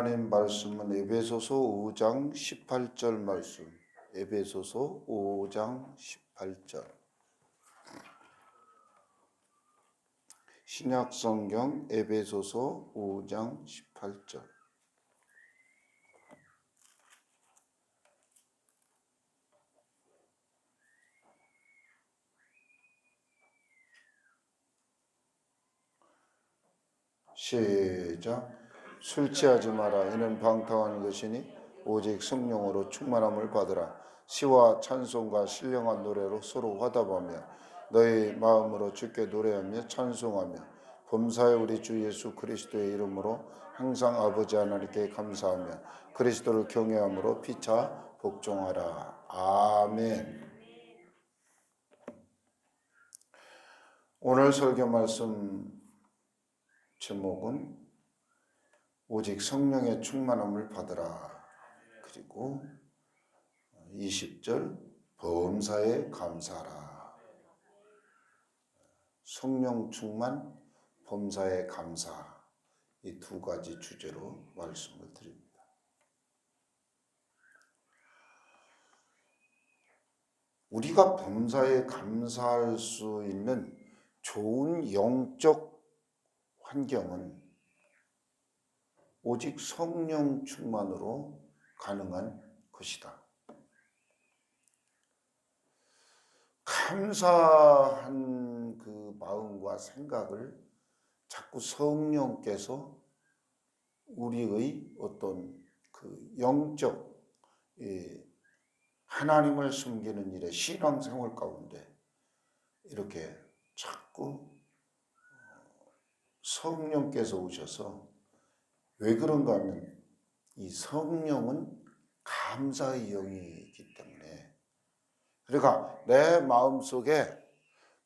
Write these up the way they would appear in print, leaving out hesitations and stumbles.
하나님 말씀은 에베소서 5장 18절 말씀. 에베소서 5장 18절. 신약 성경 에베소서 5장 18절. 시작. 술 취하지 마라. 이는 방탕한 것이니 오직 성령으로 충만함을 받으라. 시와 찬송과 신령한 노래로 서로 화답하며 너희 마음으로 주께 노래하며 찬송하며 범사에 우리 주 예수 그리스도의 이름으로 항상 아버지 하나님께 감사하며 그리스도를 경외함으로 피차 복종하라. 아멘. 오늘 설교 말씀 제목은 오직 성령의 충만함을 받으라. 그리고 20절 범사에 감사하라. 성령 충만, 범사에 감사, 이 두 가지 주제로 말씀을 드립니다. 우리가 범사에 감사할 수 있는 좋은 영적 환경은 오직 성령 충만으로 가능한 것이다. 감사한 그 마음과 생각을 자꾸 성령께서 우리의 어떤 그 영적 하나님을 섬기는 일에 신앙생활 가운데 이렇게 자꾸 성령께서 오셔서 왜 그런가 하면 이 성령은 감사의 영이기 때문에, 그러니까 내 마음속에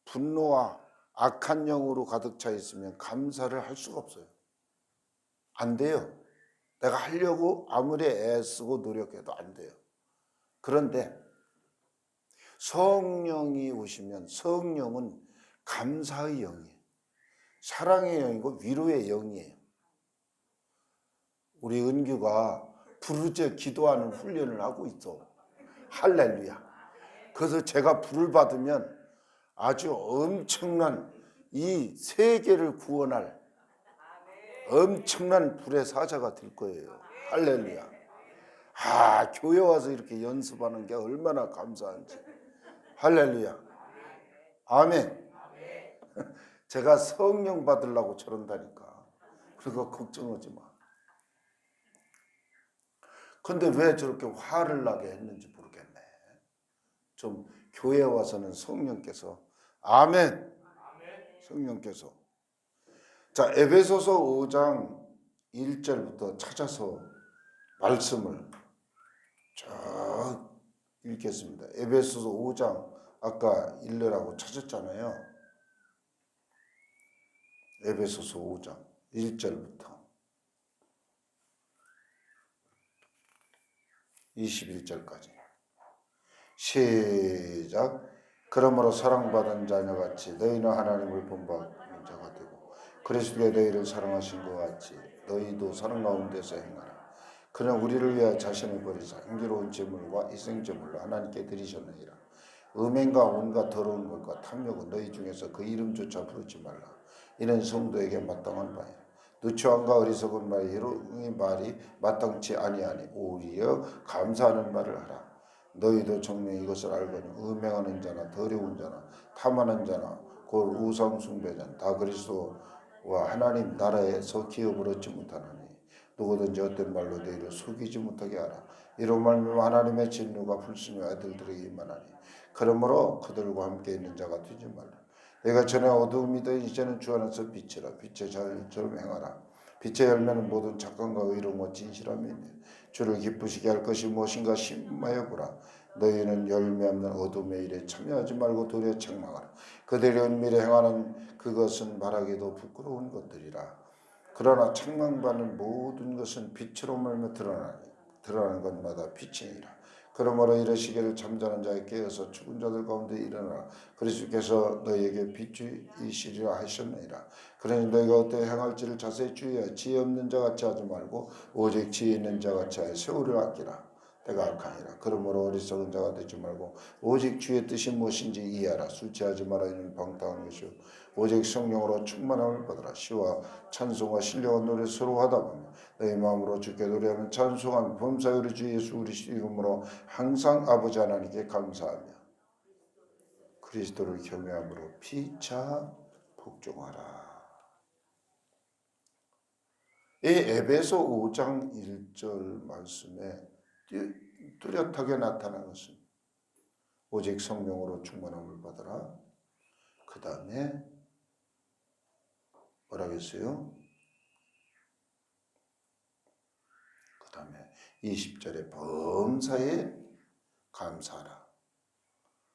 분노와 악한 영으로 가득 차 있으면 감사를 할 수가 없어요. 안 돼요. 내가 하려고 아무리 애쓰고 노력해도 안 돼요. 그런데 성령이 오시면 성령은 감사의 영이에요. 사랑의 영이고 위로의 영이에요. 우리 은규가 부르짖어 기도하는 훈련을 하고 있어. 할렐루야. 그래서 제가 불을 받으면 아주 엄청난 이 세계를 구원할 엄청난 불의 사자가 될 거예요. 할렐루야. 교회 와서 이렇게 연습하는 게 얼마나 감사한지. 할렐루야. 아멘. 제가 성령 받으려고 저런다니까. 그러니까 걱정하지 마. 근데 왜 저렇게 화를 나게 했는지 모르겠네. 좀 교회에 와서는 성령께서 아멘. 성령께서 자, 에베소서 5장 1절부터 찾아서 말씀을 쭉 읽겠습니다. 에베소서 5장 아까 읽으라고 찾았잖아요. 에베소서 5장 1절부터 21절까지 시작. 그러므로 사랑받은 자녀같이 너희는 하나님을 본받는 자가 되고 그리스도의 너희를 사랑하신 것 같이 너희도 사랑 가운데서 행하라. 그는 우리를 위하여 자신을 버리사 향기로운 제물과 희생제물로 하나님께 드리셨느니라. 음행과 온갖 더러운 것과 탐욕은 너희 중에서 그 이름조차 부르지 말라. 이는 성도에게 마땅한 바야. 누추함과 어리석은 말이 희롱의 말이 마땅치 아니하니 오히려 감사하는 말을 하라. 너희도 정녕 이것을 알거니 음행하는 자나 더러운 자나 탐하는 자나 곧 우상 숭배자는 다 그리스도와 하나님 나라에서 기업을 얻지 못하나니 누구든지 헛된 말로 너희를 속이지 못하게 하라. 이로 말미암아 하나님의 진노가 불순의 아들들에게 임하나니 그러므로 그들과 함께 있는 자가 되지 말라. 내가 전에 어두움이던 이제는 주 안에서 빛이라. 빛의 자녀처럼 행하라. 빛의 열매는 모든 착함과 의로움과 진실함이 있네. 주를 기쁘시게 할 것이 무엇인가 심하여 보라. 너희는 열매 없는 어둠의 일에 참여하지 말고 도리어 책망하라. 그들이 은밀히 행하는 그것은 말하기도 부끄러운 것들이라. 그러나 책망받는 모든 것은 빛으로 말며 드러나는 것마다 빛이니라. 그러므로 이르시기를 잠자는 자에 깨어서 죽은 자들 가운데 일어나라. 그리스도께서 너희에게 빛이시리라 하셨느니라. 그러니 너희가 어떻게 행할지를 자세히 주의하여 지혜 없는 자 같이 하지 말고 오직 지혜 있는 자 같이 하여 세월을 아끼라. 때가 악하니라. 그러므로 어리석은 자가 되지 말고 오직 주의 뜻이 무엇인지 이해하라. 술 취하지 말아. 이는 방탕한 것이요 오직 성령으로 충만함을 받으라. 시와 찬송과 신령한 노래 서로 하다 보면 너희 마음으로 주께 노래하면 찬송하며 범사에 우리 주 예수 그리스도 이름으로 항상 아버지 하나님께 감사하며 그리스도를 경외함으로 피차 복종하라. 이 에베소 5장 1절 말씀에 뚜렷하게 나타난 것은 오직 성령으로 충만함을 받으라. 그 다음에 뭐라고 했어요? 그 다음에 20절에 범사에 감사하라.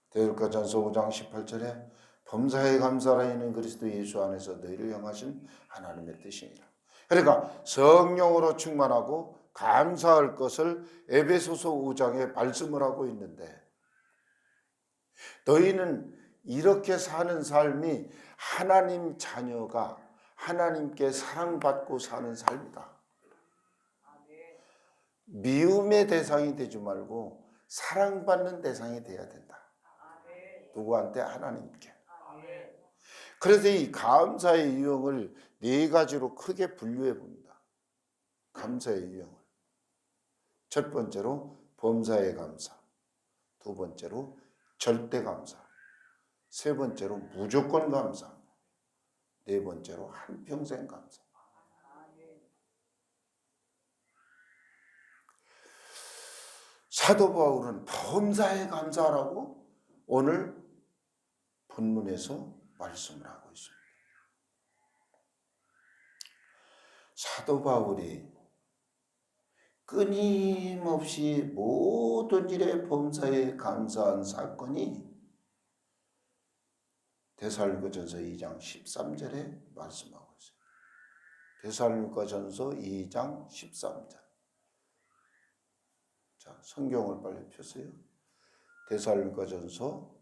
데살로니가전서 5장 18절에 범사에 감사하라. 이는 그리스도 예수 안에서 너희를 향하신 하나님의 뜻이니라. 그러니까 성령으로 충만하고 감사할 것을 에베소서 5장에 말씀을 하고 있는데 너희는 이렇게 사는 삶이 하나님 자녀가 하나님께 사랑받고 사는 삶이다. 미움의 대상이 되지 말고 사랑받는 대상이 돼야 된다. 누구한테? 하나님께. 그래서 이 감사의 유형을 네 가지로 크게 분류해 봅니다. 감사의 유형을. 첫 번째로 범사의 감사, 두 번째로 절대 감사, 세 번째로 무조건 감사, 네 번째로 한평생 감사. 사도 바울은 범사에 감사하라고 오늘 본문에서 말씀을 하고 있습니다. 사도 바울이 끊임없이 모든 일에 범사에 감사한 사건이 데살로니가전서 2장 13절에 말씀하고 있어요. 데살로니가전서 2장 13절. 자, 성경을 빨리 펴세요. 데살로니가전서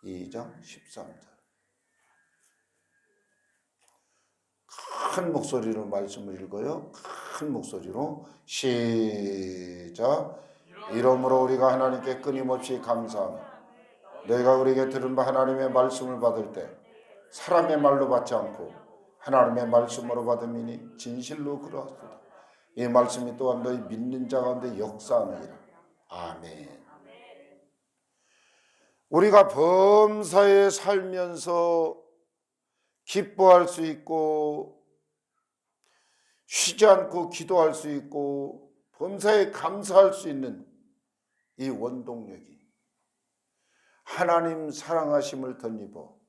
2장 13절. 큰 목소리로 말씀을 읽어요. 큰 목소리로 시작. 이러므로 우리가 하나님께 끊임없이 감사하며 너희가 우리에게 들은 바 하나님의 말씀을 받을 때 사람의 말로 받지 않고 하나님의 말씀으로 받음이니 진실로 그러하도다. 이 말씀이 또한 너희 믿는 자 가운데 역사하느니라. 아멘. 우리가 범사에 살면서 기뻐할 수 있고 쉬지 않고 기도할 수 있고 범사에 감사할 수 있는 이 원동력이 하나님 사랑하심을 덧입어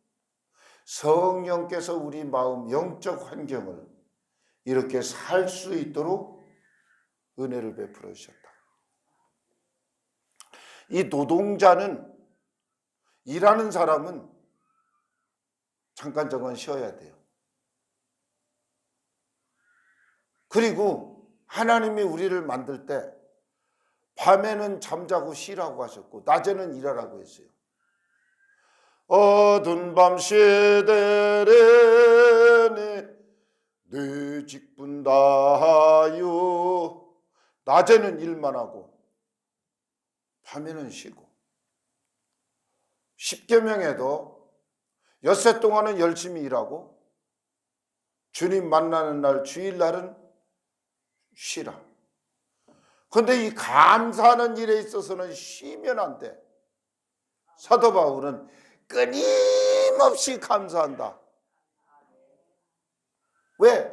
성령께서 우리 마음 영적 환경을 이렇게 살 수 있도록 은혜를 베풀어 주셨다. 이 노동자는 일하는 사람은 잠깐 쉬어야 돼요. 그리고 하나님이 우리를 만들 때 밤에는 잠자고 쉬라고 하셨고 낮에는 일하라고 했어요. 어두운 밤 시대에 내 직분 다하여. 낮에는 일만 하고 밤에는 쉬고. 십계명에도 엿새 동안은 열심히 일하고 주님 만나는 날 주일날은 쉬라. 그런데 이 감사하는 일에 있어서는 쉬면 안 돼. 사도 바울은 끊임없이 감사한다. 왜?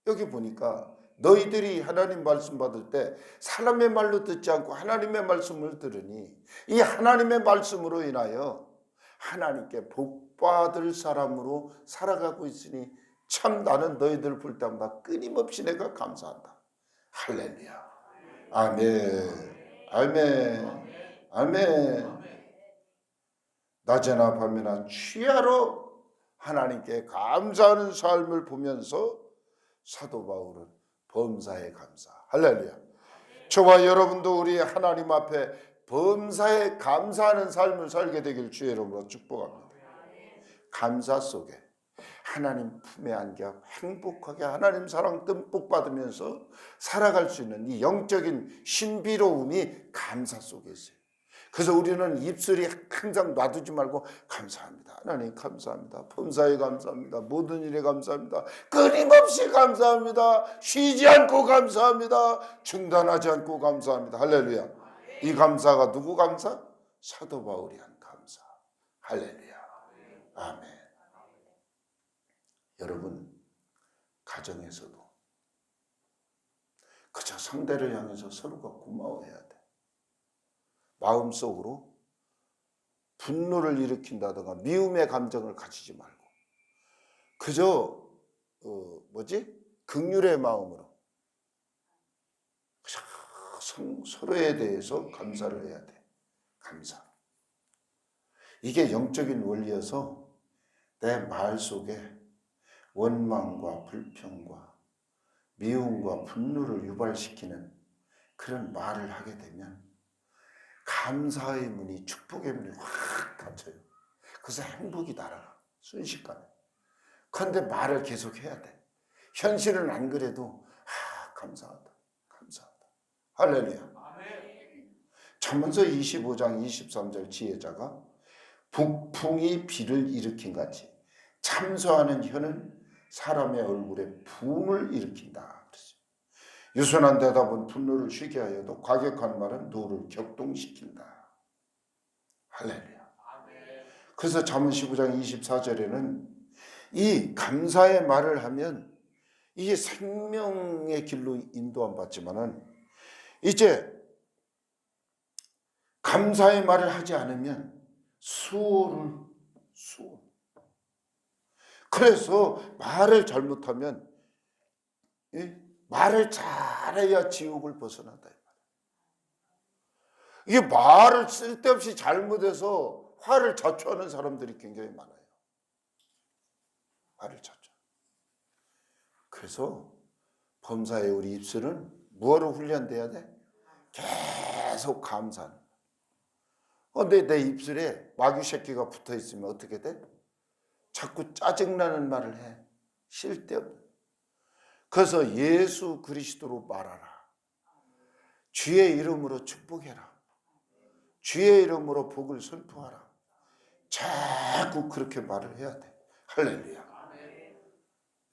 여기 보니까 너희들이 하나님 말씀 받을 때 사람의 말로 듣지 않고 하나님의 말씀을 들으니 이 하나님의 말씀으로 인하여 하나님께 복받을 사람으로 살아가고 있으니 참 나는 너희들 볼 때마다 끊임없이 내가 감사한다. 할렐루야. 아멘. 아멘. 아멘. 낮에나 밤에나 취하러 하나님께 감사하는 삶을 보면서 사도 바울은 범사에 감사. 할렐루야. 저와 여러분도 우리 하나님 앞에 범사에 감사하는 삶을 살게 되길 주의 이름으로 축복합니다. 감사 속에 하나님 품에 안겨 행복하게 하나님 사랑 듬뿍 받으면서 살아갈 수 있는 이 영적인 신비로움이 감사 속에 있어요. 그래서 우리는 입술이 항상 놔두지 말고 감사합니다. 하나님 감사합니다. 범사에 감사합니다. 모든 일에 감사합니다. 끊임없이 감사합니다. 쉬지 않고 감사합니다. 중단하지 않고 감사합니다. 할렐루야. 이 감사가 누구 감사? 사도 바울이 한 감사. 할렐루야. 아멘. 여러분, 가정에서도 그저 상대를 향해서 서로가 고마워해야 돼. 마음속으로 분노를 일으킨다든가 미움의 감정을 가지지 말고 그저 긍휼의 마음으로 서로에 대해서 감사를 해야 돼. 감사. 이게 영적인 원리여서 내 말 속에 원망과 불평과 미움과 분노를 유발시키는 그런 말을 하게 되면 감사의 문이, 축복의 문이 확 닫혀요. 그래서 행복이 날아가, 순식간에. 그런데 말을 계속 해야 돼. 현실은 안 그래도 감사하다, 감사하다. 할렐루야. 잠언서 25장 23절 지혜자가 북풍이 비를 일으킨 같이 참소하는 혀는 사람의 얼굴에 붐을 일으킨다. 유순한 대답은 분노를 쉬게 하여도 과격한 말은 노를 격동시킨다. 할렐루야. 그래서 잠언 15장 24절에는 이 감사의 말을 하면 이게 생명의 길로 인도함 받지만은 이제 감사의 말을 하지 않으면 수월. 그래서 말을 잘못하면 말을 잘해야 지옥을 벗어난다. 이게 말을 쓸데없이 잘못해서 화를 자초하는 사람들이 굉장히 많아요. 화를 자초. 그래서 범사의 우리 입술은 뭐로 훈련돼야 돼? 계속 감사하는. 근데 내 입술에 마귀 새끼가 붙어 있으면 어떻게 돼? 자꾸 짜증나는 말을 해. 쓸데없는. 그래서 예수 그리스도로 말하라. 주의 이름으로 축복해라. 주의 이름으로 복을 선포하라. 자꾸 그렇게 말을 해야 돼. 할렐루야.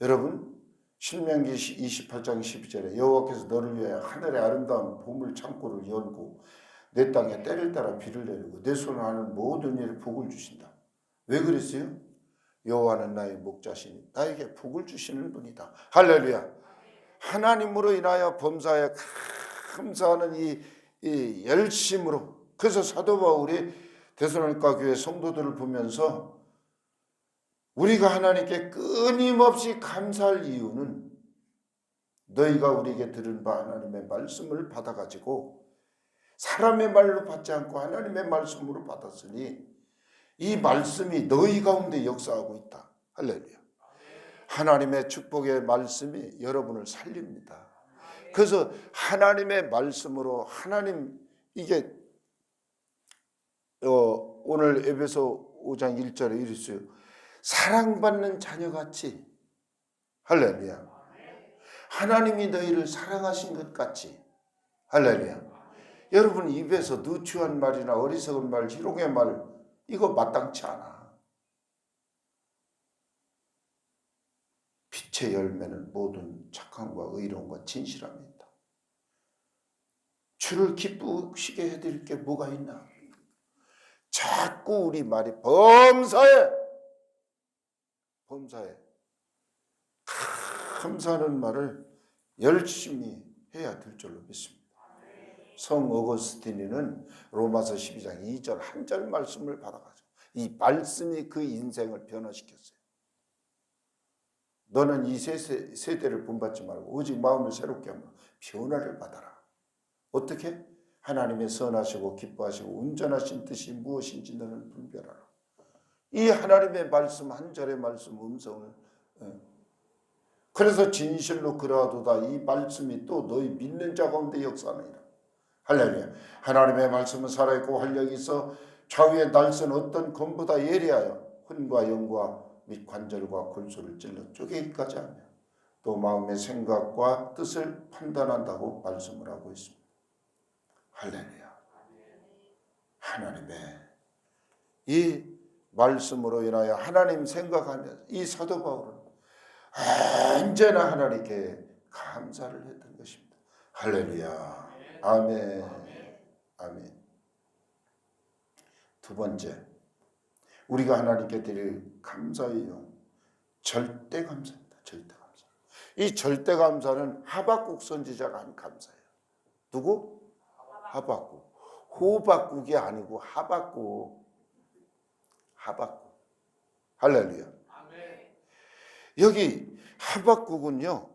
여러분, 신명기 28장 12절에 여호와께서 너를 위하여 하늘의 아름다운 보물 창고를 열고 내 땅에 때를 따라 비를 내리고 내 손을 하는 모든 일에 복을 주신다. 왜 그랬어요? 여호와는 나의 목자시니 나에게 복을 주시는 분이다. 할렐루야. 하나님으로 인하여 범사에 감사하는 이 열심으로. 그래서 사도 바울이 데살로니가 교회 성도들을 보면서 우리가 하나님께 끊임없이 감사할 이유는 너희가 우리에게 들은 바 하나님의 말씀을 받아가지고 사람의 말로 받지 않고 하나님의 말씀으로 받았으니 이 말씀이 너희 가운데 역사하고 있다. 할렐루야. 하나님의 축복의 말씀이 여러분을 살립니다. 그래서 하나님의 말씀으로 하나님 이게 오늘 에베소 5장 1절에 이랬어요. 사랑받는 자녀같이. 할렐루야. 하나님이 너희를 사랑하신 것 같이. 할렐루야. 여러분 입에서 누추한 말이나 어리석은 말, 희롱의 말 이거 마땅치 않아. 빛의 열매는 모든 착함과 의로움과 진실함이 있다. 주를 기쁘시게 해드릴 게 뭐가 있나? 자꾸 우리 말이 범사에 감사하는 말을 열심히 해야 될 줄로 믿습니다. 성 어거스티니는 로마서 12장 2절 한 절 말씀을 받아가지고 이 말씀이 그 인생을 변화시켰어요. 너는 이 세대를 본받지 말고 오직 마음을 새롭게 하며 변화를 받아라. 어떻게? 하나님의 선하시고 기뻐하시고 온전하신 뜻이 무엇인지 너는 분별하라. 이 하나님의 말씀 한 절의 말씀 음성을 그래서 진실로 그러하도다 이 말씀이 또 너희 믿는 자 가운데 역사하느니라. 할렐루야. 하나님의 말씀은 살아있고 활력이 있어 좌우의 날선 어떤 검보다 예리하여 혼과 영과 및 관절과 골수를 찔러 쪼개기까지 하며 또 마음의 생각과 뜻을 판단한다고 말씀을 하고 있습니다. 할렐루야. 하나님의 이 말씀으로 인하여 하나님 생각하면서 이 사도 바울은 언제나 하나님께 감사를 했던 것입니다. 할렐루야. 아멘. 아멘. 두 번째, 우리가 하나님께 드릴 감사의 영, 절대 감사입니다. 절대 감사. 이 절대 감사는 하박국 선지자가 한 감사예요. 누구? 하박국. 호박국이 아니고 하박국. 하박국. 할렐루야. 여기 하박국은요,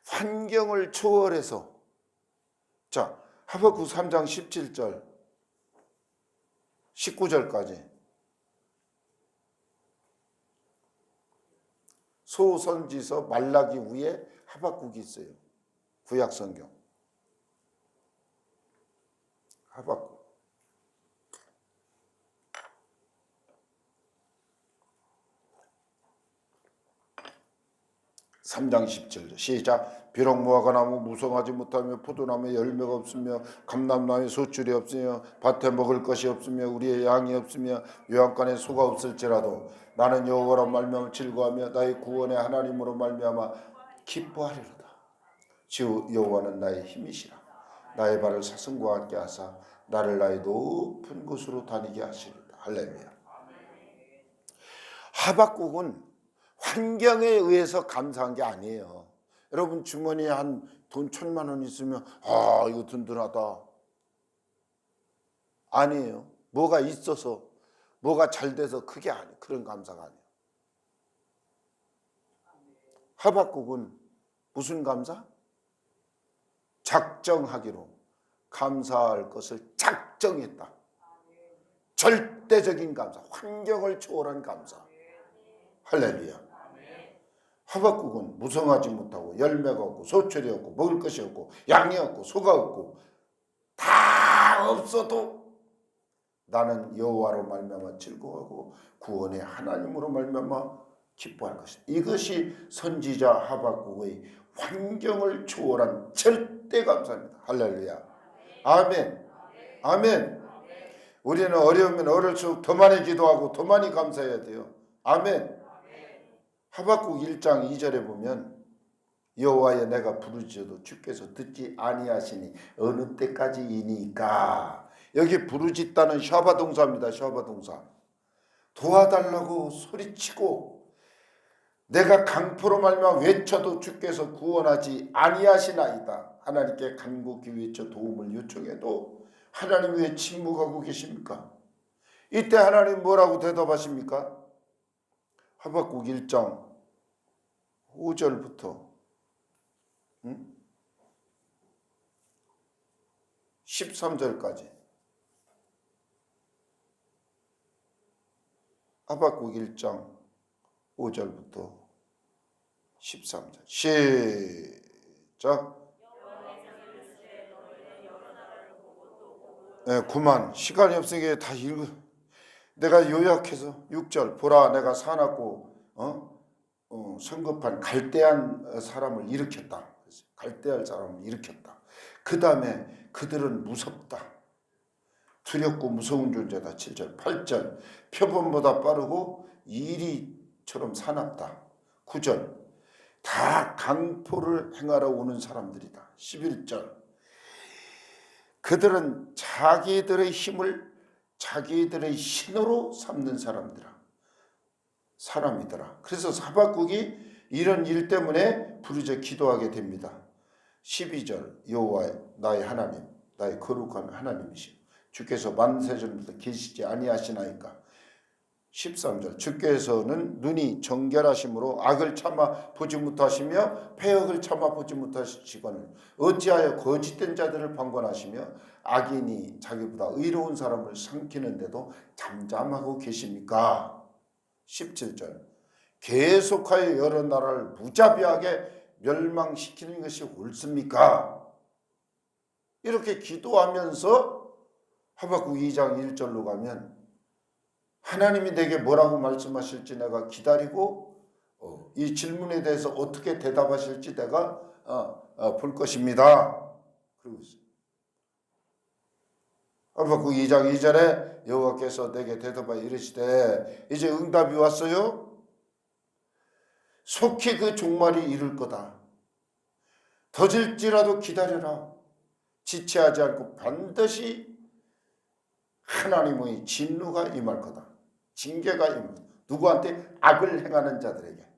환경을 초월해서, 자, 하박국 3장 17절 19절까지 소선지서 말라기 위에 하박국이 있어요. 구약성경 하박국 3장 17절 시작. 비록 무화과나무 무성하지 못하며 포도나무에 열매가 없으며 감람나무에 소출이 없으며 밭에 먹을 것이 없으며 우리의 양이 없으며 요양간에 소가 없을지라도 나는 여호와로 말미암아 즐거워하며 나의 구원의 하나님으로 말미암아 기뻐하리로다. 주 여호와는 나의 힘이시라. 나의 발을 사슴과 같게 하사 나를 나의 높은 곳으로 다니게 하시리로다. 할렐루야. 하박국은 환경에 의해서 감사한 게 아니에요. 여러분 주머니에 한 돈 1,000만 원 있으면 이거 든든하다. 아니에요. 뭐가 있어서 뭐가 잘 돼서 그게 아니에요. 그런 감사가 아니에요. 하박국은 무슨 감사? 작정하기로 감사할 것을 작정했다. 절대적인 감사, 환경을 초월한 감사. 할렐루야. 하박국은 무성하지 못하고 열매가 없고 소출이 없고 먹을 것이 없고 양이 없고 소가 없고 다 없어도 나는 여호와로 말미암아 즐거워하고 구원의 하나님으로 말미암아 기뻐할 것이다. 이것이 선지자 하박국의 환경을 초월한 절대 감사입니다. 할렐루야. 아멘. 아멘. 우리는 어려우면 어릴수록 더 많이 기도하고 더 많이 감사해야 돼요. 아멘. 하박국 1장 2절에 보면 여호와여 내가 부르짖어도 주께서 듣지 아니하시니 어느 때까지이니까. 여기 부르짖다는 샤바 동사입니다. 샤바 동사. 도와달라고 소리치고 내가 강포로 말미암아 외쳐도 주께서 구원하지 아니하시나이다. 하나님께 간곡히 외쳐 도움을 요청해도 하나님 왜 침묵하고 계십니까? 이때 하나님 뭐라고 대답하십니까? 하박국 1장 5절부터 13절까지 하박국 1장 5절부터 13절 시작. 네, 그만 시간이 없으니까 다 읽어. 내가 요약해서 6절 보라 내가 사납고 성급한 갈대한 사람을 일으켰다. 갈대할 사람을 일으켰다. 그 다음에 그들은 무섭다. 두렵고 무서운 존재다. 7절 8절 표범보다 빠르고 이리처럼 사납다. 9절 다 강포를 행하러 오는 사람들이다. 11절 그들은 자기들의 힘을 자기들의 신으로 삼는 사람이더라. 그래서 하박국이 이런 일 때문에 부르짖어 기도하게 됩니다. 12절 여호와 나의 하나님 나의 거룩한 하나님이시오 주께서 만세전부터 계시지 아니하시나이까. 13절 주께서는 눈이 정결하심으로 악을 참아 보지 못하시며 패역을 참아 보지 못하시거늘 어찌하여 거짓된 자들을 방관하시며 악인이 자기보다 의로운 사람을 삼키는데도 잠잠하고 계십니까? 17절 계속하여 여러 나라를 무자비하게 멸망시키는 것이 옳습니까? 이렇게 기도하면서 하박국 2장 1절로 가면 하나님이 내게 뭐라고 말씀하실지 내가 기다리고 이 질문에 대해서 어떻게 대답하실지 내가 볼 것입니다. 그러고 있어요. 하박국 2장 2절에 여호와께서 내게 대답하여 이르시되 이제 응답이 왔어요. 속히 그 종말이 이룰 거다. 더질지라도 기다려라. 지체하지 않고 반드시 하나님의 진노가 임할 거다. 징계가 임할 거다. 누구한테? 악을 행하는 자들에게.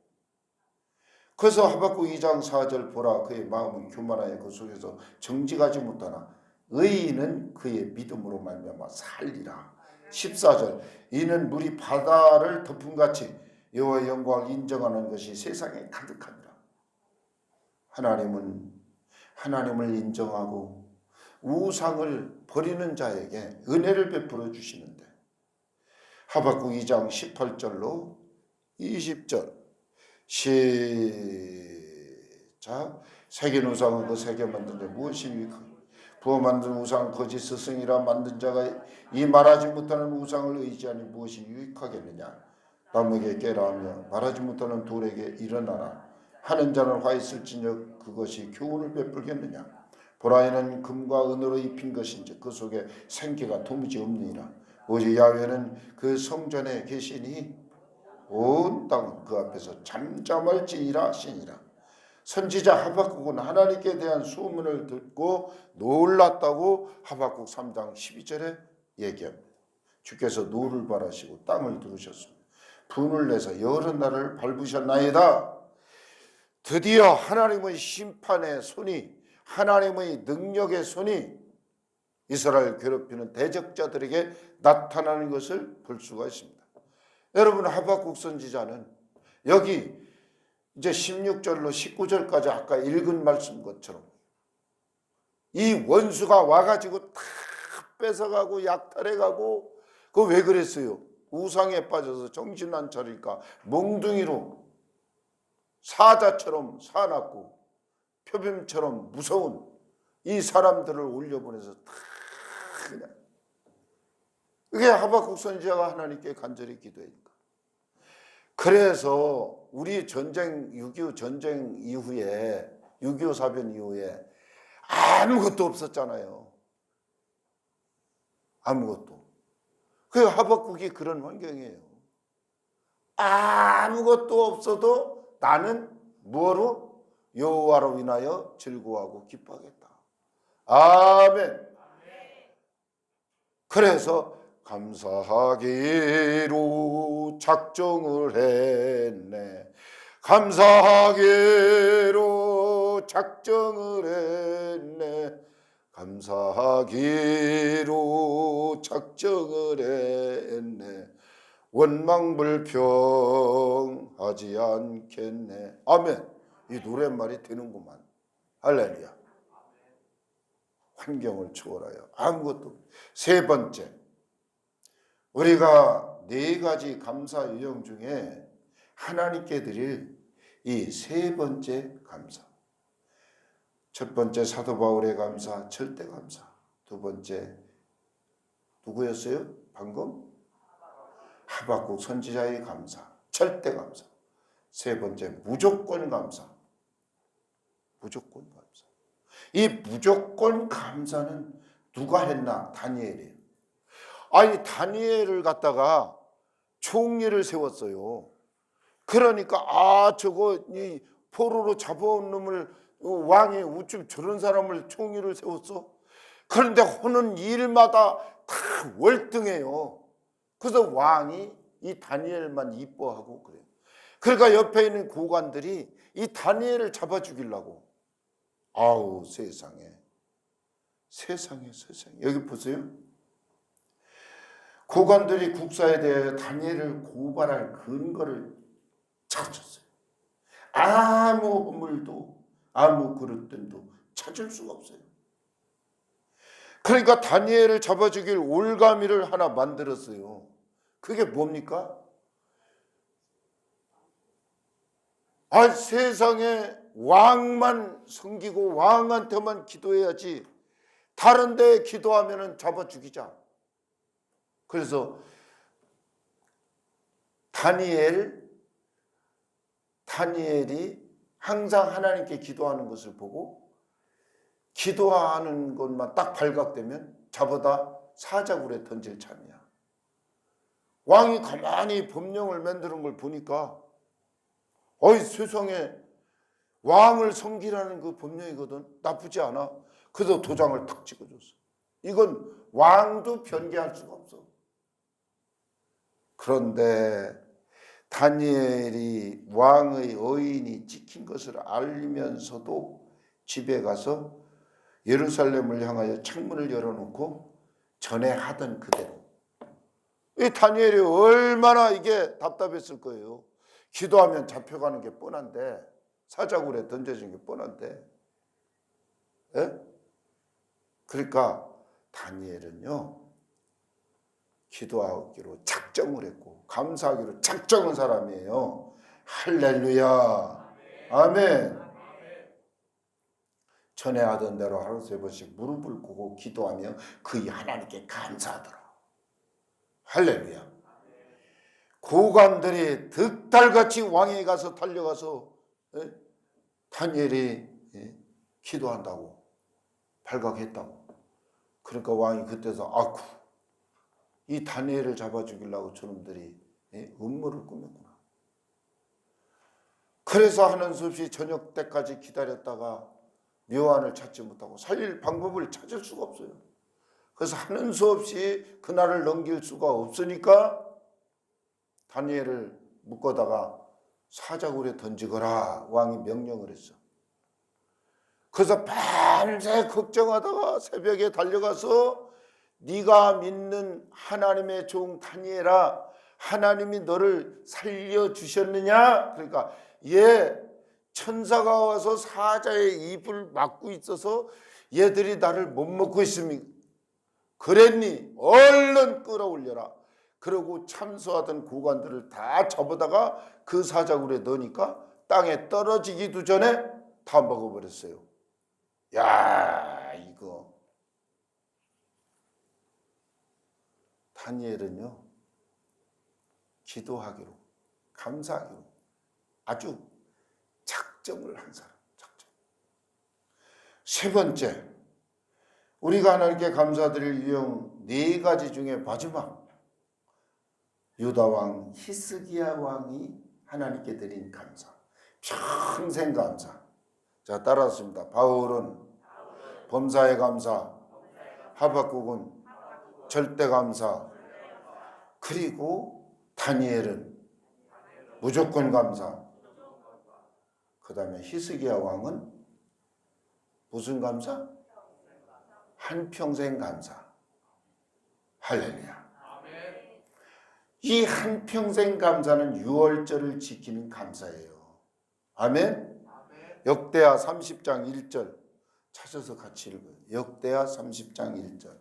그래서 하박국 2장 4절 보라 그의 마음은 교만하여 그 속에서 정직하지 못하나 의인은 그의 믿음으로 말미암아 살리라. 14절 이는 물이 바다를 덮음같이 여호와의 영광을 인정하는 것이 세상에 가득하니라. 하나님을 인정하고 우상을 버리는 자에게 은혜를 베풀어 주시는데 하박국 2장 18절로 20절 시작. 새긴 우상은 그 새겨 만든 자 무엇이 유익하니 부어 만든 우상은 거짓 스승이라 만든 자가 이 말하지 못하는 우상을 의지하니 무엇이 유익하겠느냐. 남에게 깨라 하며 말하지 못하는 돌에게 일어나라 하는 자는 화 있을지며 그것이 교훈을 베풀겠느냐. 보라 이는 금과 은으로 입힌 것인지 그 속에 생기가 도무지 없느니라. 오직 야훼는 그 성전에 계시니 온 땅은 그 앞에서 잠잠할지니라 하시니라. 선지자 하박국은 하나님께 대한 소문을 듣고 놀랐다고 하박국 3장 12절에 얘기합니다. 주께서 노를 바라시고 땅을 들으셨습니다. 분을 내서 여러 날을 밟으셨나이다. 드디어 하나님의 심판의 손이 하나님의 능력의 손이 이스라엘 괴롭히는 대적자들에게 나타나는 것을 볼 수가 있습니다. 여러분 하박국 선지자는 여기 이제 16절로 19절까지 아까 읽은 말씀 것처럼 이 원수가 와가지고 다 뺏어가고 약탈해가고 그거 왜 그랬어요? 우상에 빠져서 정신 안 차리니까 몽둥이로 사자처럼 사납고 표범처럼 무서운 이 사람들을 올려보내서 다 그냥 이게 하박국 선지자가 하나님께 간절히 기도하니까. 그래서 우리 전쟁 6.25 전쟁 이후에 6.25 사변 이후에 아무것도 없었잖아요. 아무것도. 그 하박국이 그런 환경이에요. 아무것도 없어도 나는 뭐로? 여호와로 인하여 즐거워하고 기뻐하겠다. 아멘. 그래서 감사하기로 작정을 했네. 감사하기로 작정을 했네. 감사하기로 작정을 했네. 원망불평하지 않겠네. 아멘. 이 노랫말이 되는구만. 할렐루야. 환경을 초월하여 아무것도. 세 번째, 우리가 네 가지 감사 유형 중에 하나님께 드릴 이 세 번째 감사. 첫 번째 사도 바울의 감사, 절대 감사. 두 번째 누구였어요? 방금? 하박국 선지자의 감사, 절대 감사. 세 번째 무조건 감사. 무조건 감사. 이 무조건 감사는 누가 했나? 다니엘이에요. 아니 다니엘을 갖다가 총리를 세웠어요. 그러니까 저거 이 포로로 잡아온 놈을 왕이 우쭈 저런 사람을 총리를 세웠어. 그런데 하는 일마다 다 월등해요. 그래서 왕이 이 다니엘만 이뻐하고 그래요. 그러니까 옆에 있는 고관들이 이 다니엘을 잡아 죽이려고. 아우 세상에 여기 보세요. 고관들이 국사에 대해 다니엘을 고발할 근거를 찾았어요. 아무 허물도 아무 그릇됨도 찾을 수가 없어요. 그러니까 다니엘을 잡아 죽일 올가미를 하나 만들었어요. 그게 뭡니까? 세상에 왕만 섬기고 왕한테만 기도해야지 다른 데 기도하면은 잡아 죽이자. 그래서 다니엘이 항상 하나님께 기도하는 것을 보고 기도하는 것만 딱 발각되면 잡아다 사자굴에 던질 참이야. 왕이 가만히 법령을 만드는 걸 보니까 세상에 왕을 섬기라는 그 법령이거든. 나쁘지 않아. 그래서 도장을 탁 찍어줬어. 이건 왕도 변개할 수가 없어. 그런데 다니엘이 왕의 어인이 찍힌 것을 알면서도 집에 가서 예루살렘을 향하여 창문을 열어놓고 전에 하던 그대로. 이 다니엘이 얼마나 이게 답답했을 거예요. 기도하면 잡혀가는 게 뻔한데, 사자굴에 던져진 게 뻔한데. 예? 그러니까 다니엘은요, 기도하기로 작정을 했고 감사하기로 작정한 사람이에요. 할렐루야. 아멘. 전에 하던 대로 하루 3번씩 무릎을 꿇고 기도하며 그의 하나님께 감사하더라. 할렐루야. 고관들이 득달같이 왕에 가서 달려가서 다니엘이 기도한다고 발각했다고. 그러니까 왕이 그때서 아쿠, 이 다니엘을 잡아 죽이려고 저놈들이 음모를 꾸몄구나. 그래서 하는 수 없이 저녁 때까지 기다렸다가 묘안을 찾지 못하고 살릴 방법을 찾을 수가 없어요. 그래서 하는 수 없이 그날을 넘길 수가 없으니까 다니엘을 묶어다가 사자굴에 던지거라 왕이 명령을 했어. 그래서 밤새 걱정하다가 새벽에 달려가서 네가 믿는 하나님의 종 다니엘아, 하나님이 너를 살려주셨느냐? 그러니까 천사가 와서 사자의 입을 막고 있어서 얘들이 나를 못 먹고 있습니까? 그랬니? 얼른 끌어올려라. 그러고 참수하던 고관들을 다 잡아다가 그 사자굴에 넣으니까 땅에 떨어지기도 전에 다 먹어버렸어요. 야, 이거 다니엘은요, 기도하기로 감사하기로 아주 작정을 한 사람. 작정. 세 번째, 우리가 하나님께 감사드릴 유형 4가지 중에 마지막, 유다 왕 히스기야 왕이 하나님께 드린 감사. 평생 감사. 자, 따라하겠습니다. 바울은 범사에 감사, 하박국은 절대 감사, 그리고 다니엘은 무조건 감사. 그 다음에 히스기야 왕은 무슨 감사? 한평생 감사. 할렐루야. 이 한평생 감사는 유월절을 지키는 감사예요. 아멘. 역대하 30장 1절 찾아서 같이 읽어요. 역대하 30장 1절.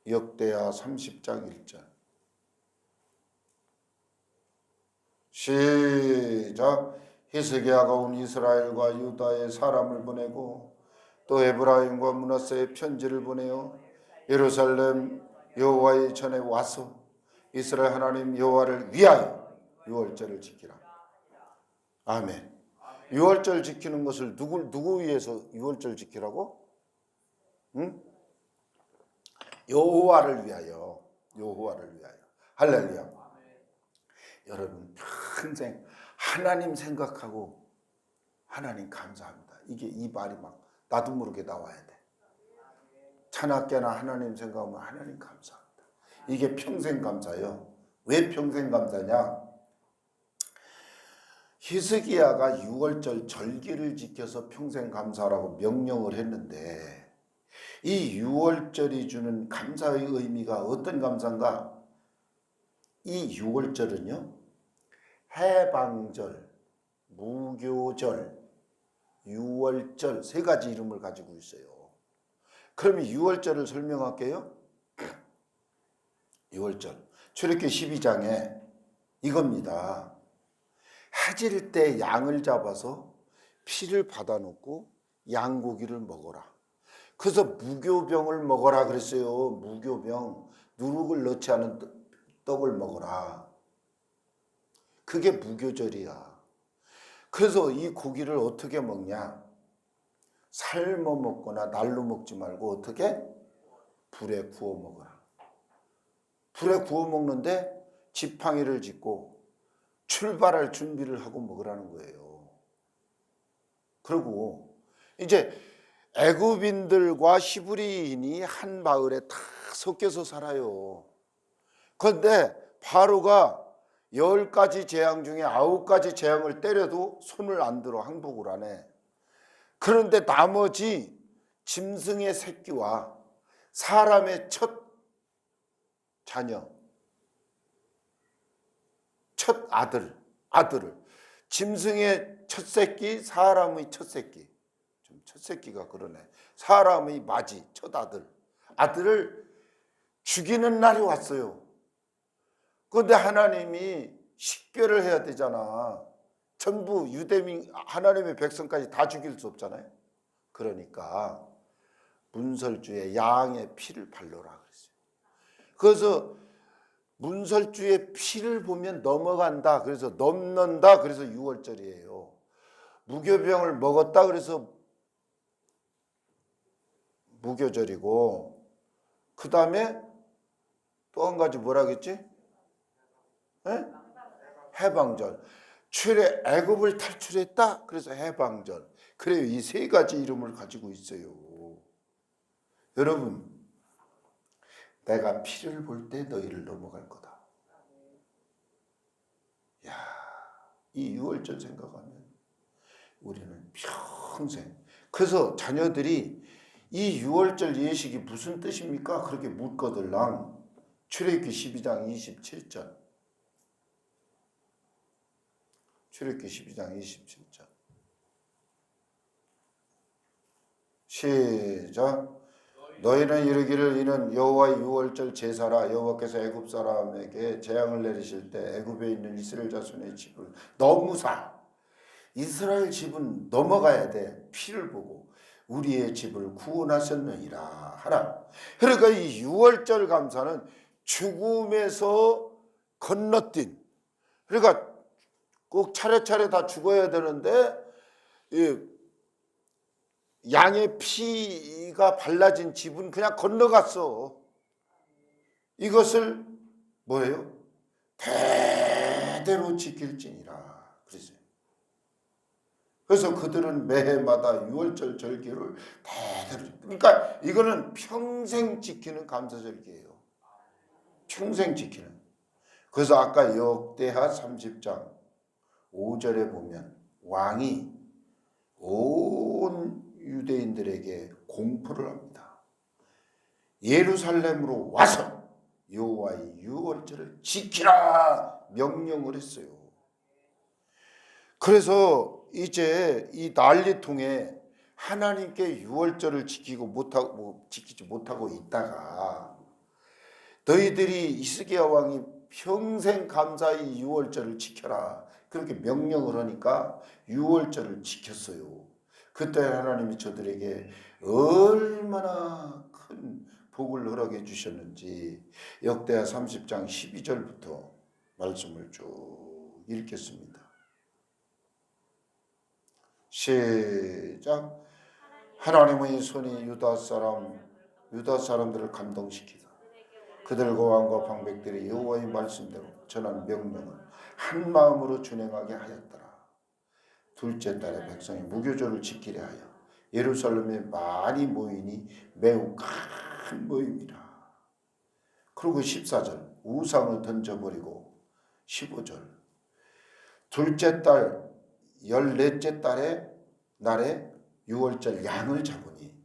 역대하 30장 1절. 시작. 히스기야가 온 이스라엘과 유다의 사람을 보내고 또 에브라임과 므낫세의 편지를 보내어 예루살렘 여호와의 전에 와서 이스라엘 하나님 여호와를 위하여 유월절을 지키라. 아멘. 유월절 지키는 것을 누구 위해서 유월절 지키라고? 응? 여호와를 위하여. 여호와를 위하여. 할렐루야. 여러분 평생 하나님 생각하고 하나님 감사합니다. 이게 이 말이 막 나도 모르게 나와야 돼. 차나깨나 하나님 생각하면 하나님 감사합니다. 이게 평생 감사예요. 왜 평생 감사냐? 히스기야가 유월절 절기를 지켜서 평생 감사라고 명령을 했는데 이 유월절이 주는 감사의 의미가 어떤 감사인가? 이 유월절은요, 해방절, 무교절, 유월절 3가지 이름을 가지고 있어요. 그러면 유월절을 설명할게요. 유월절 출애굽기 12장에 이겁니다. 해질 때 양을 잡아서 피를 받아놓고 양고기를 먹어라. 그래서 무교병을 먹어라 그랬어요. 무교병, 누룩을 넣지 않은 떡을 먹어라. 그게 무교절이야. 그래서 이 고기를 어떻게 먹냐? 삶아 먹거나 날로 먹지 말고 어떻게? 불에 구워 먹어라. 불에 구워 먹는데 지팡이를 짚고 출발할 준비를 하고 먹으라는 거예요. 그리고 이제 애굽인들과 히브리인이 한 마을에 다 섞여서 살아요. 그런데 바로가 10가지 재앙 중에 9가지 재앙을 때려도 손을 안 들어, 항복을 안 해. 그런데 나머지 짐승의 새끼와 사람의 첫 자녀, 첫 아들을, 짐승의 첫 새끼, 사람의 첫 새끼, 좀 첫 새끼가 그러네. 사람의 맞이, 첫 아들을 죽이는 날이 왔어요. 그런데 하나님이 식별을 해야 되잖아. 전부 유대민, 하나님의 백성까지 다 죽일 수 없잖아요. 그러니까 문설주에 양의 피를 발라라 그랬어요. 그래서 문설주의 피를 보면 넘어간다. 그래서 넘는다. 그래서 6월절이에요. 무교병을 먹었다. 그래서 무교절이고, 그 다음에 또 한 가지 뭐라 그랬지? 해방절. 애굽을 탈출했다. 그래서 해방절. 그래요. 이 세 가지 이름을 가지고 있어요. 여러분, 내가 피를 볼 때 너희를 넘어갈 거다. 야, 이 6월절 생각하면 우리는 평생. 그래서 자녀들이 이 6월절 예식이 무슨 뜻입니까? 그렇게 묻거들랑. 출애굽기 12장 27절. 출애굽기 12장 27절. 시작. 너희는 이르기를 이는 여호와의 6월절 제사라. 여호와께서 애굽 사람에게 재앙을 내리실 때 애굽에 있는 이스라엘 자손의 집을 넘으사. 이스라엘 집은 넘어가야 돼. 피를 보고 우리의 집을 구원하셨느니라 하라. 그러니까 이 6월절 감사는 죽음에서 건너뛴, 그러니까 꼭 차례차례 다 죽어야 되는데 양의 피가 발라진 집은 그냥 건너갔어. 이것을 뭐예요? 대대로 지킬지니라 그랬어요. 그래서 그들은 매해마다 6월절 절기를 대대로, 그러니까 이거는 평생 지키는 감사절기예요. 평생 지키는. 그래서 아까 역대하 30장 5절에 보면 왕이 온 유대인들에게 공포를 합니다. 예루살렘으로 와서 여호와의 6월절을 지키라 명령을 했어요. 그래서 이제 이 난리통에 하나님께 6월절을 지키지 못하고 있다가 너희들이 히스기야 왕이 평생 감사히 6월절을 지켜라 그렇게 명령을 하니까 6월절을 지켰어요. 그때 하나님이 저들에게 얼마나 큰 복을 허락해 주셨는지 역대하 30장 12절부터 말씀을 쭉 읽겠습니다. 시작. 하나님의 손이 유다 사람들을 감동시키다. 그들과 왕과 방백들이 여호와의 말씀대로 전한 명령을 한 마음으로 준행하게 하였더라. 둘째 달에 백성이 무교절을 지키려 하여 예루살렘에 많이 모이니 매우 큰 모임이라. 그리고 14절 우상을 던져버리고 15절 둘째 달 14째 달에 날에 6월절 양을 잡으니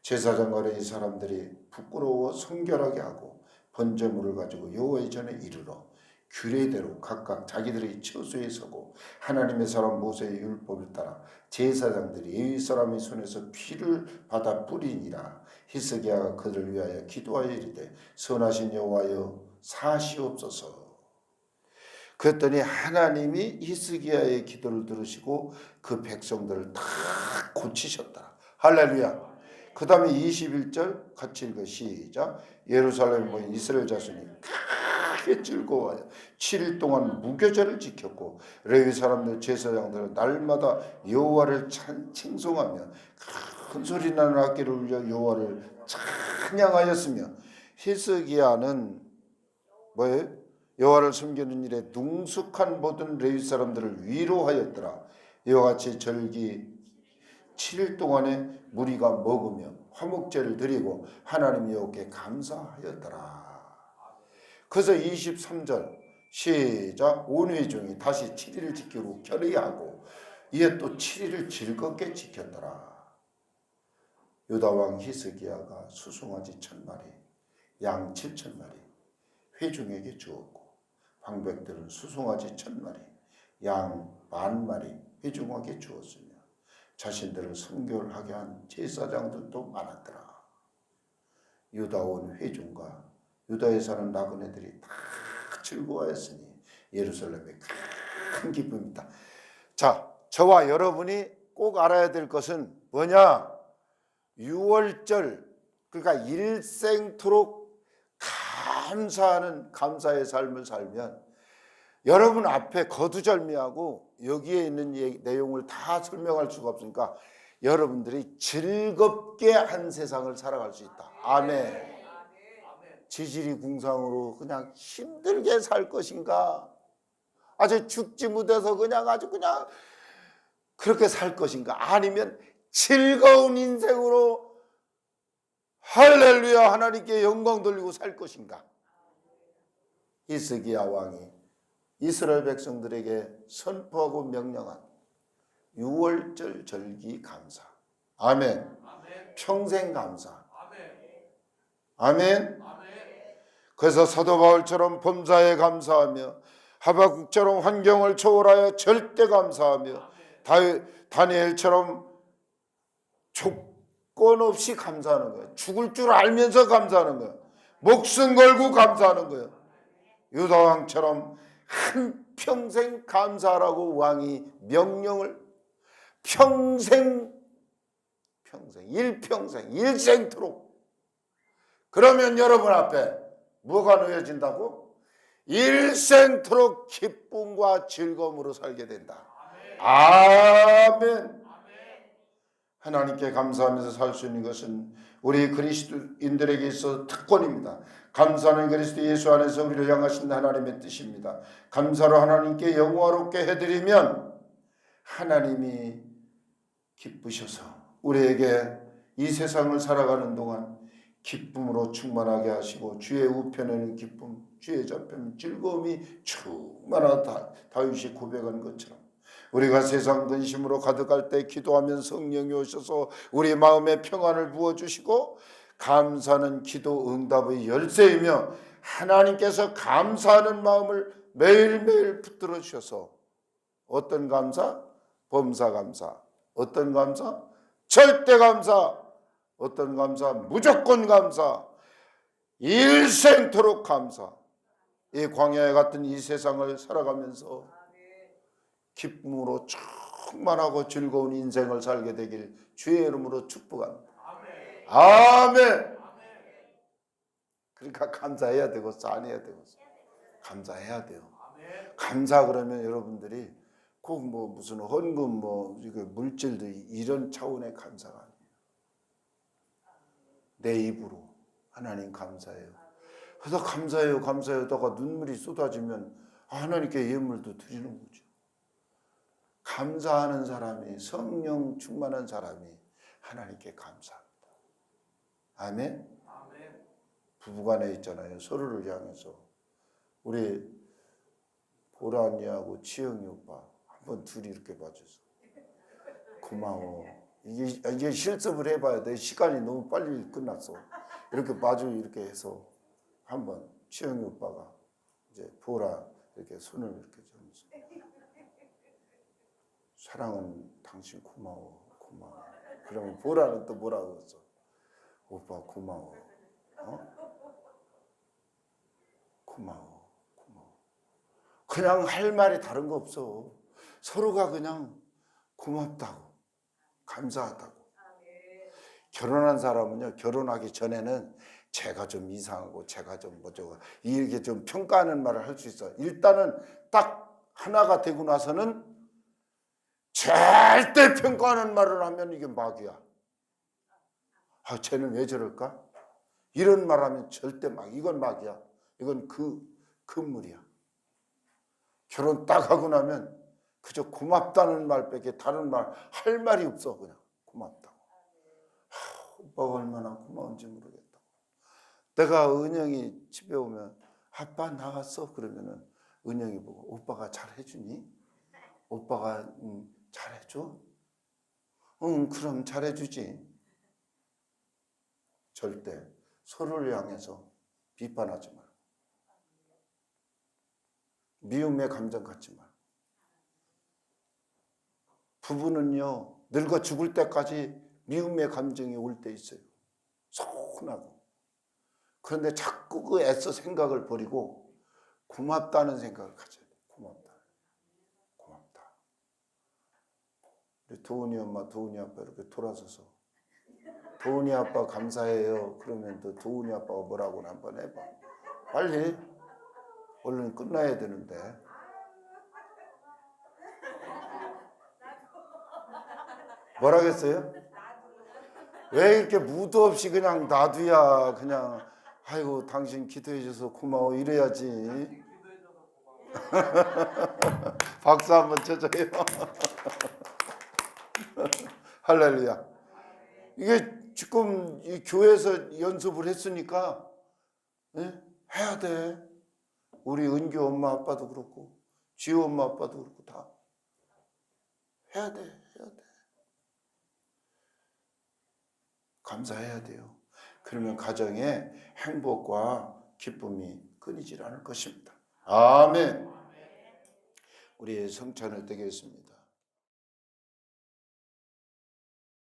제사장과 이 사람들이 부끄러워 성결하게 하고 번제물을 가지고 여호와의 전에 이르러 규례대로 각각 자기들의 처소에 서고 하나님의 사람 모세의 율법을 따라 제사장들이 이 사람의 손에서 피를 받아 뿌리니라. 히스기야가 그들을 위하여 기도하여 이르되 선하신 여호와여 사시옵소서. 그랬더니 하나님이 히스기야의 기도를 들으시고 그 백성들을 다 고치셨더라. 할렐루야. 그 다음에 21절 같이 읽어 시작. 예루살렘에 모인 이스라엘 자손이 크게 즐거워하여 7일 동안 무교절을 지켰고 레위 사람들 제사장들은 날마다 여호와를 찬송하며 큰 소리 나는 악기를 울려 여호와를 찬양하였으며 히스기야는 뭐예요? 여호와를 섬기는 일에 능숙한 모든 레위 사람들을 위로하였더라. 이와 같이 절기 7일 동안에 무리가 먹으며 화목제를 드리고 하나님 여호와께 감사하였더라. 그래서 23절 시작. 온 회중이 다시 7일을 지키고 결의하고 이에 또 7일을 즐겁게 지켰더라. 유다왕 히스기야가 수송아지 1000마리, 양 7000마리 회중에게 주었고 방백들은 수송아지 1000마리, 양 10,000마리 회중에게 주었으며 자신들을 선교를 하게 한 제사장들도 많았더라. 유다 온 회중과 유다에 사는 나그네들이 다 즐거워했으니 예루살렘에 큰 기쁨이다. 자, 저와 여러분이 꼭 알아야 될 것은 뭐냐? 6월절, 그러니까 일생토록 감사하는 감사의 삶을 살면 여러분 앞에 거두절미하고 여기에 있는 내용을 다 설명할 수가 없으니까 여러분들이 즐겁게 한 세상을 살아갈 수 있다. 아멘. 지질이 궁상으로 그냥 힘들게 살 것인가? 아주 죽지 못해서 그냥 아주 그냥 그렇게 살 것인가? 아니면 즐거운 인생으로 할렐루야 하나님께 영광 돌리고 살 것인가? 히스기야 왕이 이스라엘 백성들에게 선포하고 명령한 6월절 절기 감사. 아멘. 평생 감사. 아멘. 그래서 사도 바울처럼 범사에 감사하며 하박국처럼 환경을 초월하여 절대 감사하며 다니엘처럼 조건 없이 감사하는 거예요. 죽을 줄 알면서 감사하는 거예요. 목숨 걸고 감사하는 거예요. 유다왕처럼 한평생 감사하라고 왕이 명령을 일평생 일생토록. 그러면 여러분 앞에 뭐가 놓여진다고? 일생토록 기쁨과 즐거움으로 살게 된다. 아멘. 하나님께 감사하면서 살 수 있는 것은 우리 그리스도인들에게 있어 특권입니다. 감사는 그리스도 예수 안에서 우리를 향하신 하나님의 뜻입니다. 감사로 하나님께 영화롭게 해드리면 하나님이 기쁘셔서 우리에게 이 세상을 살아가는 동안 기쁨으로 충만하게 하시고 주의 우편에는 기쁨, 주의 좌편에는 즐거움이 충만하다. 다윗이 고백한 것처럼 우리가 세상 근심으로 가득할 때 기도하면 성령이 오셔서 우리 마음에 평안을 부어주시고 감사는 기도 응답의 열쇠이며 하나님께서 감사하는 마음을 매일매일 붙들어 주셔서 어떤 감사? 범사 감사. 어떤 감사? 절대 감사. 어떤 감사? 무조건 감사. 일생토록 감사. 이 광야에 같은 이 세상을 살아가면서 기쁨으로 충만하고 즐거운 인생을 살게 되길 주의 이름으로 축복합니다. 아멘. 그러니까 감사해야 되겠어, 안 해야 되겠어? 감사해야 돼요. 감사 그러면 여러분들이 꼭 뭐 무슨 헌금 뭐 물질도 이런 차원의 감사가 아니에요. 내 입으로 하나님 감사해요. 그래서 감사해요, 감사해요다가 눈물이 쏟아지면 하나님께 예물도 드리는 거죠. 감사하는 사람이, 성령 충만한 사람이 하나님께 감사합니다. 아멘. 부부간에 있잖아요. 서로를 향해서 우리 보라 언니하고 치영이 오빠 한번 둘이 이렇게 봐줘서 고마워. 이게 실습을 해봐야 돼. 시간이 너무 빨리 끝났어. 이렇게 마주 이렇게 해서 한번 치영이 오빠가 이제 보라 이렇게 손을 이렇게 잡면서 사랑은 당신 고마워. 그러면 보라는 또 뭐라고 했어? 오빠 고마워. 고마워. 그냥 할 말이 다른 거 없어. 서로가 그냥 고맙다고, 감사하다고. 결혼한 사람은요, 결혼하기 전에는 제가 좀 이상하고 제가 좀 뭐죠 이렇게 좀 평가하는 말을 할 수 있어. 일단은 딱 하나가 되고 나서는 절대 평가하는 말을 하면 이게 마귀야. 아, 쟤는 왜 저럴까? 이런 말 하면 절대 이건 마귀야. 이건 그물이야. 결혼 딱 하고 나면 그저 고맙다는 말밖에 다른 말 할 말이 없어. 그냥 고맙다고. 오빠가 얼마나 고마운지 모르겠다. 내가 은영이 집에 오면 아빠 나왔어 그러면은 은영이 보고 오빠가 잘해주니? 오빠가 잘해줘? 응, 그럼 잘해주지. 절대 서로를 향해서 비판하지 말고 미움의 감정 갖지 말고. 부부는요 늙어 죽을 때까지 미움의 감정이 올 때 있어요. 서운하고. 그런데 자꾸 그 애써 생각을 버리고 고맙다는 생각을 가져야 돼요. 고맙다. 우리 도훈이 엄마, 도훈이 아빠 이렇게 돌아서서 도훈이 아빠 감사해요. 그러면 또 도훈이 아빠가 뭐라고는 한번 해봐. 빨리. 얼른 끝나야 되는데. 뭐라겠어요? 왜 이렇게 무도 없이 그냥 놔두야 그냥 아이고 당신 기도해 줘서 고마워 이래야지. 박수 한번 쳐줘요. 할렐루야. 이게 지금 이 교회에서 연습을 했으니까 해야 돼. 우리 은규 엄마 아빠도 그렇고 지우 엄마 아빠도 그렇고 다 해야 돼. 감사해야 돼요. 그러면 가정에 행복과 기쁨이 끊이질 않을 것입니다. 아멘. 우리의 성찬을 드리겠습니다.